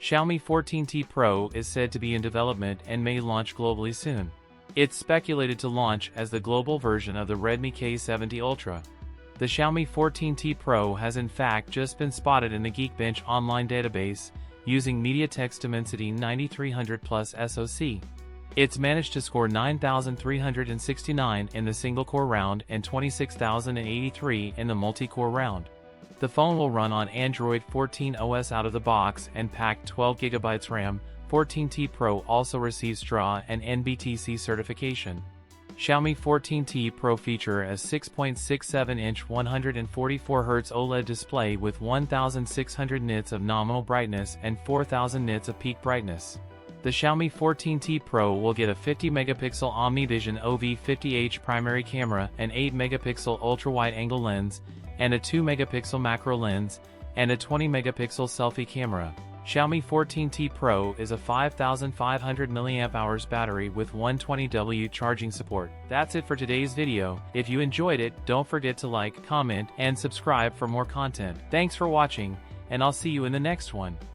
Xiaomi 14T Pro is said to be in development and may launch globally soon. It's speculated to launch as the global version of the Redmi K70 Ultra. The Xiaomi 14T Pro has in fact just been spotted in the Geekbench online database using MediaTek's Dimensity 9300 Plus SoC. It's managed to score 9,369 in the single-core round and 26,083 in the multi-core round. The phone will run on Android 14 OS out of the box and pack 12GB RAM. 14T Pro also receives SHADAT'S and NBTC certification. Xiaomi 14T Pro feature a 6.67-inch 144Hz OLED display with 1,600 nits of nominal brightness and 4,000 nits of peak brightness. The Xiaomi 14T Pro will get a 50-megapixel Omnivision OV50H primary camera, an 8-megapixel ultra-wide-angle lens, and a 2-megapixel macro lens, and a 20-megapixel selfie camera. Xiaomi 14T Pro is a 5,500 mAh battery with 120W charging support. That's it for today's video. If you enjoyed it, don't forget to like, comment, and subscribe for more content. Thanks for watching, and I'll see you in the next one.